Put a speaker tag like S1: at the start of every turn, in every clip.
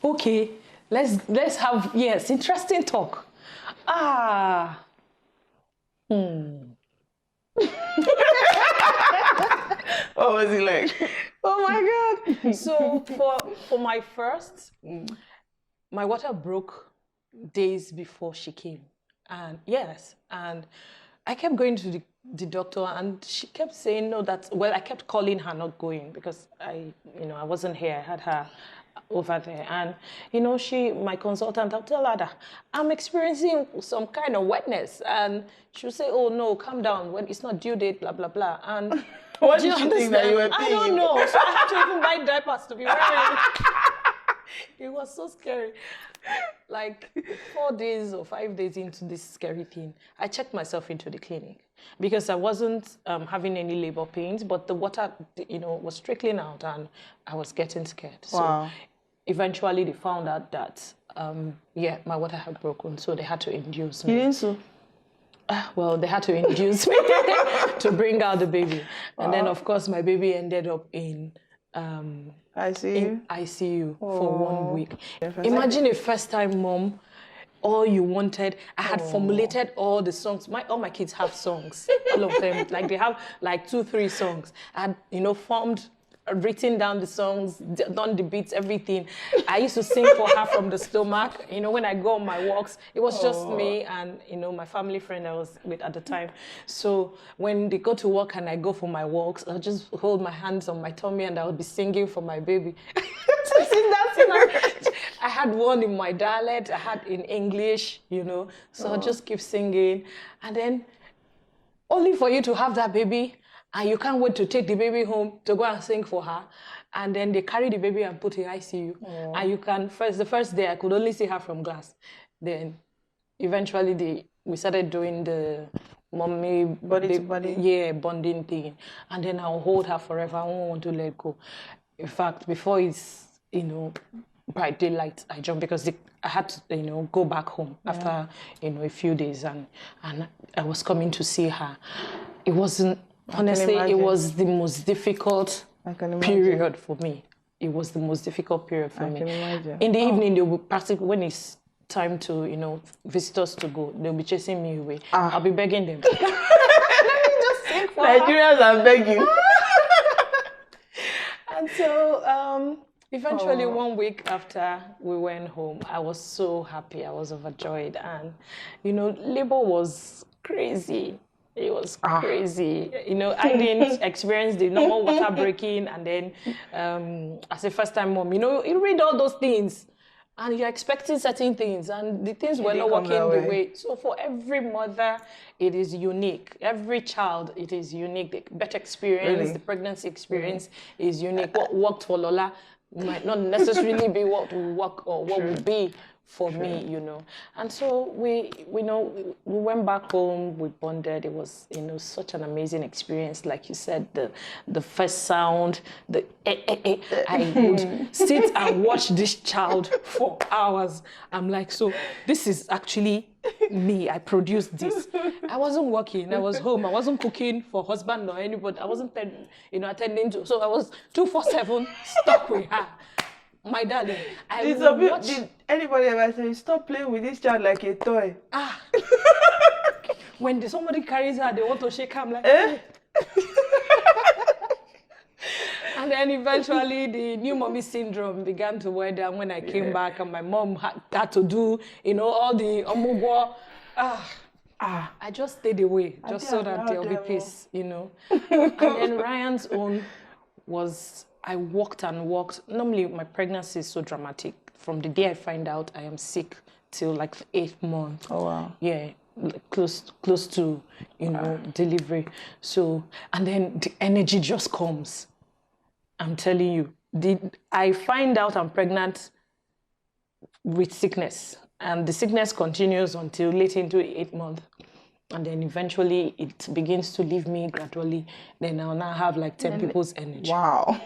S1: Okay, let's have, yes, interesting talk. Ah.
S2: What was he like?
S1: Oh my God. So for my first, my water broke days before she came. And yes, and I kept going to the doctor and she kept saying no, well, I kept calling her not going because I wasn't here. I had her over there. And, my consultant, I'll tell her that I'm experiencing some kind of wetness. And she'll say, oh no, calm down. When it's not due date, blah, blah, blah. And
S2: What did you think that you were
S1: I
S2: peeing?
S1: don't know. So I had to even buy diapers to be wearing. It was so scary. Like 4 days or 5 days into this scary thing, I checked myself into the clinic because I wasn't having any labor pains, but the water, was trickling out and I was getting scared.
S2: Wow.
S1: So eventually they found out that, my water had broken, so they had to induce me.
S2: You didn't sue?
S1: Well, they had to induce me to bring out the baby. And then, of course, my baby ended up in ICU for 1 week. Imagine a first-time mom. All you wanted. I had formulated all the songs. All my kids have songs. All of them. Like they have like 2-3 songs. I had, written down the songs, done the beats, everything. I used to sing for her from the stomach. When I go on my walks, it was just me and, my family friend I was with at the time. So when they go to work and I go for my walks, I'll just hold my hands on my tummy and I'll be singing for my baby. I had one in my dialect, I had in English, so I'll just keep singing. And then only for you to have that baby, and you can't wait to take the baby home to go and sing for her. And then they carry the baby and put in ICU. And you can, the first day, I could only see her from glass. Then eventually we started doing the mommy bonding thing. And then I'll hold her forever. I won't want to let go. In fact, before it's, bright daylight, I jumped because I had to, go back home after, a few days. And I was coming to see her. It wasn't, honestly, it was the most difficult period for me. It was the most difficult period for me.
S2: I can imagine.
S1: In the evening, they'll be practically, when it's time to, visitors to go, they'll be chasing me away. I'll be begging them. Let me just sing for her.
S2: Nigerians are begging.
S1: And so, eventually, 1 week after we went home, I was so happy. I was overjoyed. And, labor was crazy. It was crazy. I didn't experience the normal water breaking. And then, as a first-time mom, you read all those things. And you're expecting certain things. And the things were not working the way. So for every mother, it is unique. Every child, it is unique. The birth experience, the pregnancy experience is unique. What worked for Lola might not necessarily be what will work or what will be for me, And so we went back home, we bonded. It was, such an amazing experience. Like you said, the first sound, I would sit and watch this child for hours. I'm like, so this is actually me. I produced this. I wasn't working. I was home. I wasn't cooking for husband or anybody. I wasn't, attending to. So I was 24/7 stuck with her. My darling,
S2: Did anybody ever say, stop playing with this child like a toy?
S1: When somebody carries her, they want to shake her. I'm like, And then eventually the new mommy syndrome began to wear down when I came back, and my mom had to do, all the omugwo. I just stayed away, just so that there'll be peace, And then Ryan's own was, I walked and walked. Normally, my pregnancy is so dramatic. From the day I find out I am sick till like 8 months.
S2: Oh, wow.
S1: Yeah, close to, delivery. So, and then the energy just comes. I'm telling you. I find out I'm pregnant with sickness. And the sickness continues until late into 8 months. And then eventually it begins to leave me gradually. Then I'll now have like 10 people's energy.
S2: Wow.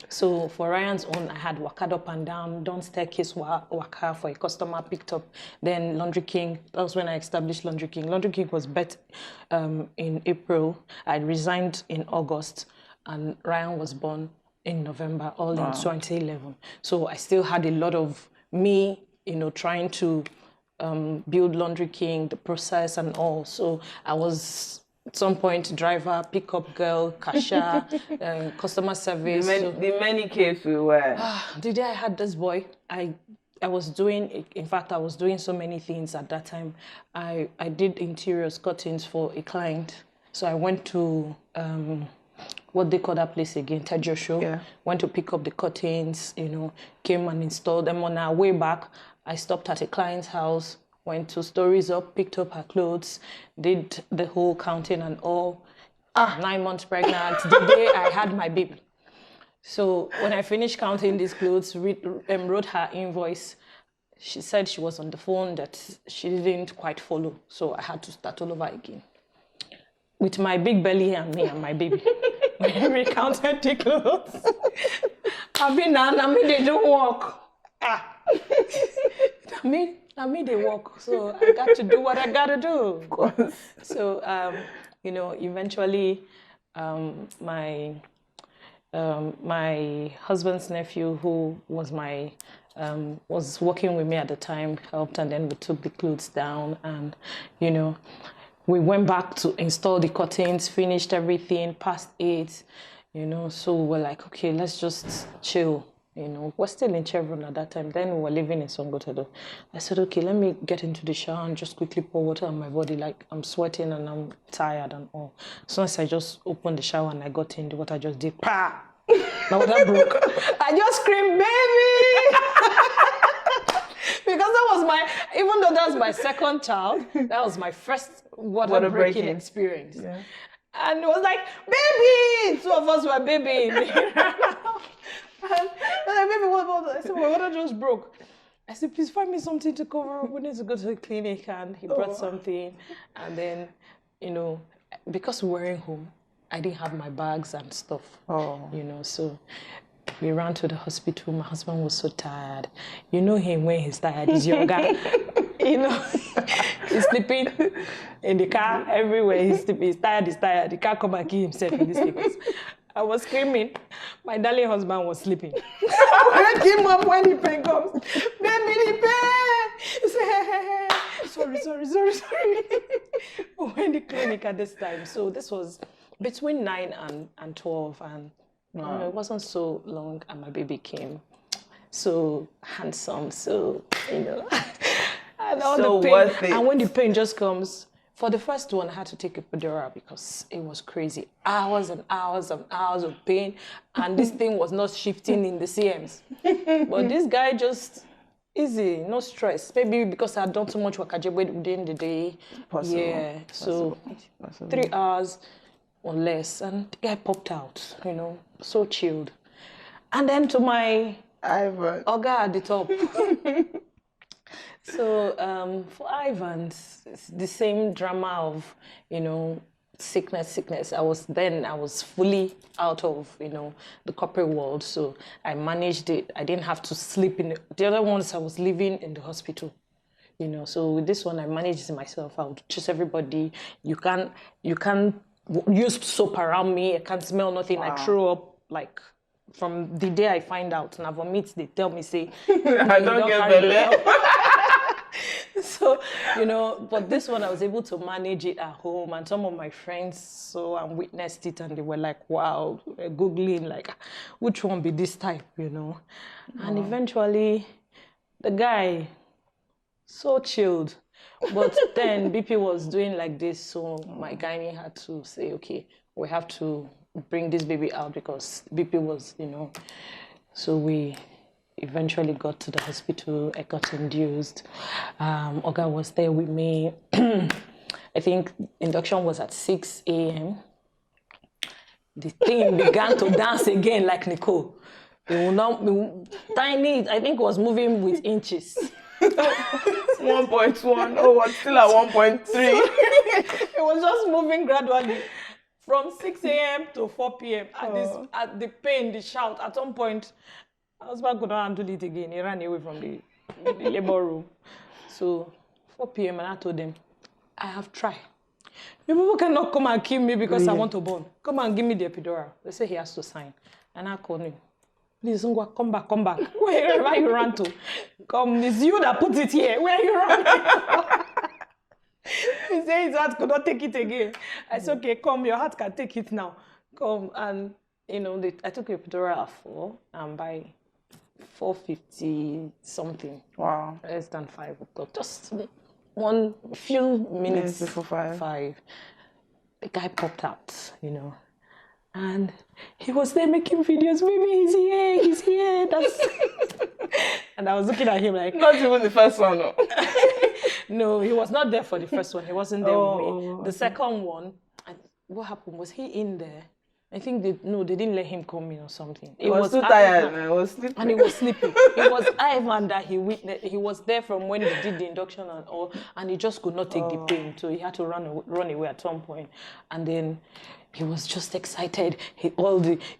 S1: So for Ryan's own, I had walked up and down, done staircase waka for a customer, picked up. Then Laundry King, that was when I established Laundry King. Laundry King was bet in April. I resigned in August, and Ryan was born in November, all in 2011. So I still had a lot of me, trying to build Laundry King, the process and all. So I was at some point driver, pickup girl, cashier, customer service.
S2: The many cases we were.
S1: The day I had this boy, I was doing, in fact, I was doing so many things at that time. I did interiors curtains for a client. So I went to, what they call that place again, Tejo Show.
S2: Yeah.
S1: Went to pick up the curtains, came and installed them. On our way back, I stopped at a client's house, went 2 stories up, picked up her clothes, did the whole counting and all. 9 months pregnant, the day I had my baby. So when I finished counting these clothes, wrote her invoice, she said she was on the phone, that she didn't quite follow. So I had to start all over again. With my big belly and me and my baby. When we counted the clothes. I mean, they don't walk. I mean, they walk. So I got to do what I got to do.
S2: Of course.
S1: So, eventually, my husband's nephew, who was was working with me at the time, helped, and then we took the clothes down, and we went back to install the curtains, finished everything, past 8, so we were like, okay, let's just chill. We're still in Chevron at that time. Then we were living in Songotedo. I said, okay, let me get into the shower and just quickly pour water on my body. Like, I'm sweating and I'm tired and all. So as I just opened the shower and I got in, the water just did, pa! My water broke. I just screamed, baby! Because that was even though that was my second child, that was my first water breaking experience. Yeah. And it was like, baby! 2 of us were babying. And like, baby, what? I said, my water just broke. I said, please find me something to cover up. We need to go to the clinic. And he brought something. And then, because we were in home, I didn't have my bags and stuff. So we ran to the hospital. My husband was so tired. You know him when he's tired. He's younger. He's sleeping in the car everywhere. He's sleeping. He's tired. He can't come and kill himself in this place. I was screaming. My darling husband was sleeping. I wake him up when the pain comes. Baby, the pain! He said, hey. Sorry. We were in the clinic at this time. So this was between 9 and 12. And it wasn't so long. And my baby came. So handsome. So, and all
S2: so
S1: the pain.
S2: worth it.
S1: And when the pain just comes, for the first one, I had to take a epidural because it was crazy. Hours and hours and hours of pain. And this thing was not shifting in the CMs. But this guy just, easy, no stress. Maybe because I had done too much wakajebe within the day.
S2: Possible.
S1: Yeah, so 3 hours or less. And the guy popped out, so chilled. And then to my Oga at the top. So for Ivan, it's the same drama of, sickness. I was fully out of, the corporate world. So I managed it. I didn't have to sleep in the other ones. I was living in the hospital, So with this one, I managed it myself. I would choose everybody. You can't use soap around me. I can't smell nothing. Wow. I throw up like from the day I find out. Now vomit, they tell me, say,
S2: I don't get belly.
S1: So, but this one I was able to manage it at home, and some of my friends saw and witnessed it, and they were like, wow, Googling, like, which one be this type, And eventually, the guy, so chilled. But then BP was doing like this, so my gynae had to say, okay, we have to bring this baby out because BP was, so we eventually got to the hospital. I got induced. Oga was there with me. I think induction was at 6 a.m. The thing began to dance again like Nicole. It will not be tiny. I think it was moving with inches.
S2: 1.1. Oh, was still at 1.3. So,
S1: it was just moving gradually from 6 a.m. to 4 p.m. At the pain, the shout. At some point, my husband could not handle it again. He ran away from the labor room. So 4 p.m. and I told them, I have tried. You people cannot come and kill me because I want to born. Come and give me the epidural. They say he has to sign. And I called him. Please, Ngwa, come back. Wherever you ran to. Come, it's you that put it here. Where you running? He said his heart could not take it again. I said, okay, come, your heart can take it now. Come. And, I took a picture at 4 and by 4:50 something.
S2: Wow.
S1: Less than 5 o'clock. Just one few minutes
S2: before 5.
S1: The guy popped out, and he was there making videos. Baby, he's here. And I was looking at him like...
S2: Not even the first one, no.
S1: No, he was not there for the first one. He wasn't there with me. The second one, what happened? Was he in there? I think they didn't let him come in or something.
S2: He was too tired, man. He was sleeping.
S1: And he was sleeping. It was Ivan that he witnessed. He was there from when they did the induction and all, and he just could not take the pain. So he had to run away at some point. And then he was just excited. He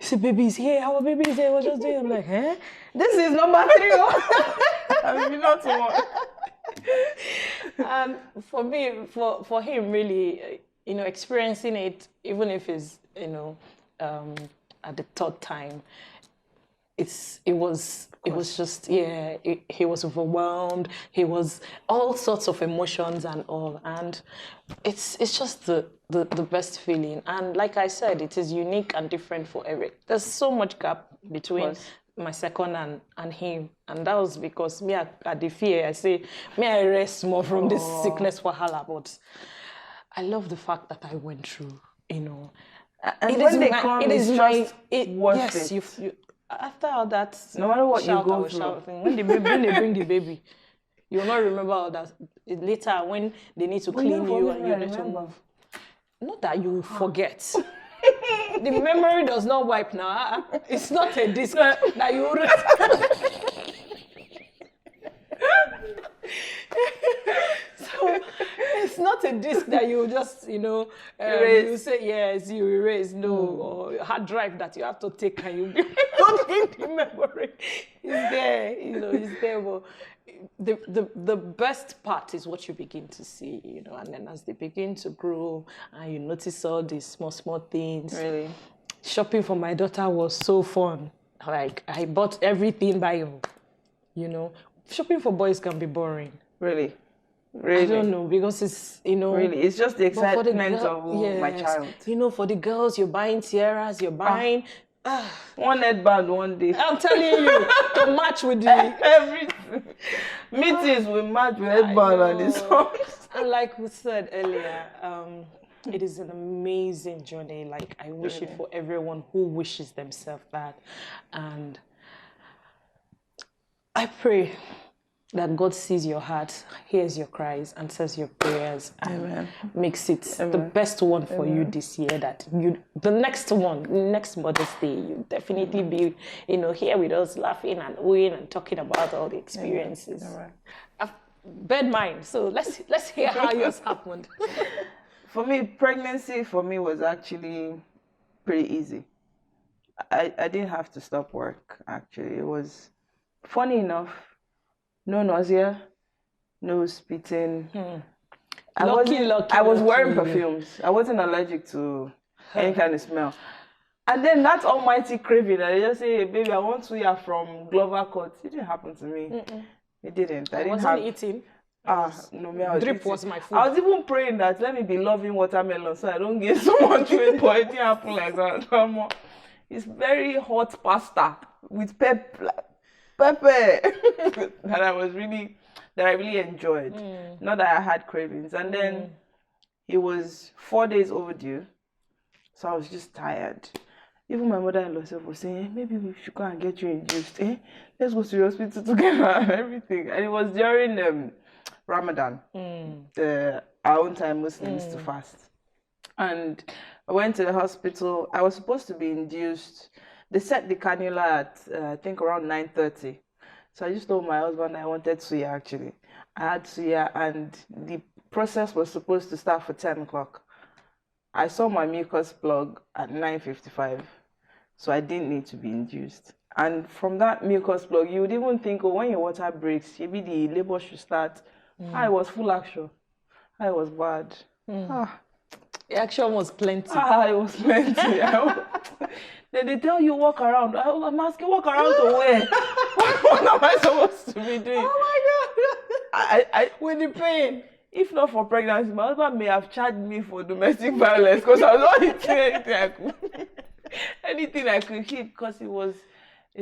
S1: said, baby is here, our baby is here. We're just doing. I'm like, huh? This is number 3.
S2: I mean, not one.
S1: And for me, for him, really, experiencing it, even if it's, at the 3rd time, it was just, he was overwhelmed. He was all sorts of emotions and all. And it's just the best feeling. And like I said, it is unique and different for Eric. There's so much gap between my second and him. And that was because me at the fear, I say, I rest more from this sickness for Hala. But I love the fact that I went through,
S2: And when they come, it's just worth it.
S1: After all that,
S2: no matter what you go through,
S1: when they bring the baby, you'll not remember all that. Later, when they need to clean you and you need to move. Not that you forget. The memory does not wipe now. It's not a disc that you So it's not a disc that you just, you say, yes, you erase, no, or hard drive that you have to take and you don't in the memory. It's there, it's there. But the best part is what you begin to see, and then as they begin to grow and you notice all these small things.
S2: Really?
S1: Shopping for my daughter was so fun. Like, I bought everything by you. Shopping for boys can be boring.
S2: Really?
S1: I don't know, because it's,
S2: Really, it's just the excitement of my child.
S1: For the girls, you're buying tiaras, you're buying...
S2: one headband one day.
S1: I'm telling you, to match with the...
S2: Everything. Meetings will match with headband and the songs.
S1: And like we said earlier, it is an amazing journey. Like, I wish it for everyone who wishes themselves that. And I pray that God sees your heart, hears your cries, answers your prayers, and makes it the best one for you this year. That the next Mother's Day, you definitely be, here with us, laughing and oohing and talking about all the experiences. I've bad mind, so let's hear how yours happened.
S2: For me, pregnancy was actually pretty easy. I didn't have to stop work. Actually, it was funny enough. No nausea, no spitting. I was wearing perfumes. I wasn't allergic to any kind of smell. And then that almighty craving, I just say, baby, I want suya from Glover Court. It didn't happen to me. It didn't. I wasn't
S1: eating.
S2: Drip
S1: was my food.
S2: I was even praying that let me be loving watermelon so I don't get so much weight, but it didn't happen like that. It's very hot pasta with pepper. that I really enjoyed. Not that I had cravings. And then it was 4 days overdue. So I was just tired. Even my mother-in-law was saying, maybe we should go and get you induced. Let's go to the hospital together and everything. And it was during Ramadan. Our own time Muslims to fast. And I went to the hospital. I was supposed to be induced. They set the cannula at, I think, around 9:30. So I just told my husband I wanted suya, actually. I had suya, and the process was supposed to start for 10 o'clock. I saw my mucus plug at 9:55, so I didn't need to be induced. And from that mucus plug, you would even think, when your water breaks, maybe the labor should start. I was full action. I was bad.
S1: The action was plenty.
S2: It was plenty. Then they tell you walk around. I'm asking, walk around to where? What am I supposed to be doing?
S1: Oh my God.
S2: With the pain. If not for pregnancy, my husband may have charged me for domestic violence because I was not eating anything I could. Anything I could eat because it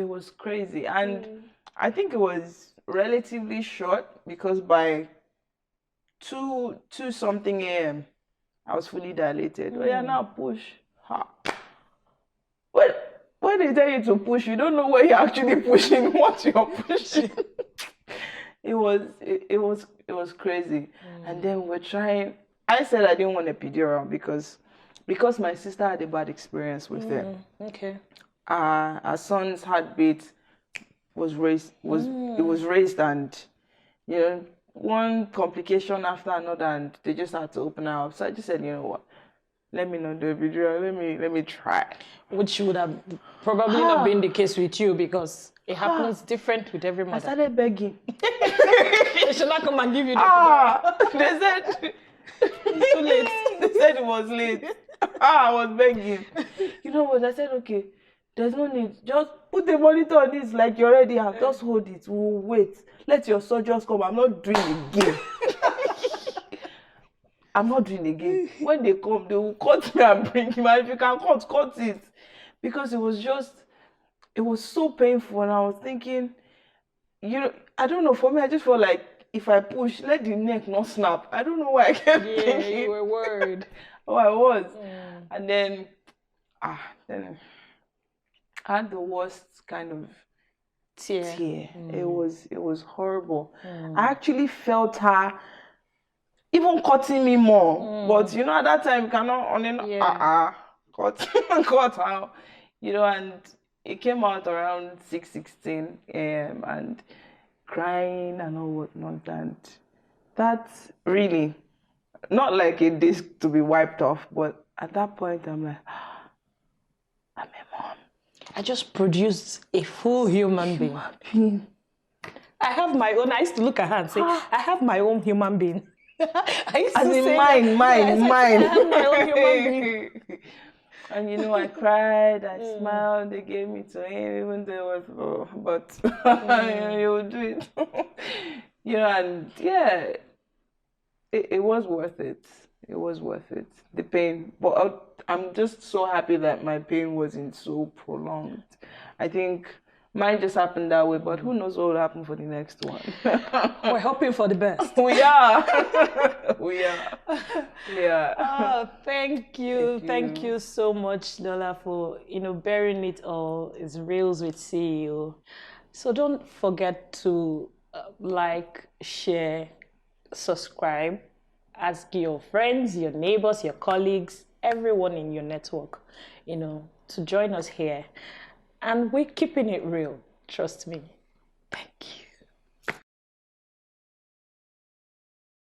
S2: was crazy. And I think it was relatively short because by 2 something a.m. I was fully dilated. Oh yeah, now push. Ha. When they tell you to push, you don't know where you're actually pushing, what you're pushing. It was crazy. And then we're trying. I said I didn't want a epidural because my sister had a bad experience with it.
S1: Okay.
S2: Our son's heartbeat was raised, and one complication after another, and they just had to open her up. So I just said, you know what? Let me not do epidural. Let me try.
S1: Which would have probably not been the case with you because it happens different with every mother.
S2: I started begging.
S1: They should not come and give you the epidural.
S2: They said it's too late. They said it was late. I was begging. You know what? I said, okay, there's no need. Just put the monitor on this like you already have. Just hold it. We'll wait. Let your soldiers come. I'm not doing it again. I'm not doing it again. When they come, they will cut me and bring him. And if you can cut it. Because it was so painful. And I was thinking, I don't know. For me, I just felt like if I push, let the neck not snap. I don't know why I kept thinking.
S1: You were worried.
S2: Oh, I was. And then I had the worst kind of tear. It was horrible. I actually felt her even cutting me more. But at that time you cannot cut out. And it came out around 6:16 a.m. and crying and all whatnot. And that's really not like a disc to be wiped off, but at that point I'm like, I'm a mom.
S1: I just produced a full human being. I have my own. I used to look at her and say, I have my own human being. I used to say
S2: mine.
S1: I have my own human being.
S2: And I cried, I smiled, they gave me to him, even though it was, but you would do it. And yeah, it was worth it. It was worth it. The pain. But I'm just so happy that my pain wasn't so prolonged. I think mine just happened that way, but who knows what will happen for the next one.
S1: We're hoping for the best.
S2: We are. We are. Yeah.
S1: Oh, thank you. Thank you so much, Lola, for bearing it all. It's Reels with CEO. So don't forget to like, share, subscribe, ask your friends, your neighbors, your colleagues, everyone in your network, to join us here. And we're keeping it real, trust me.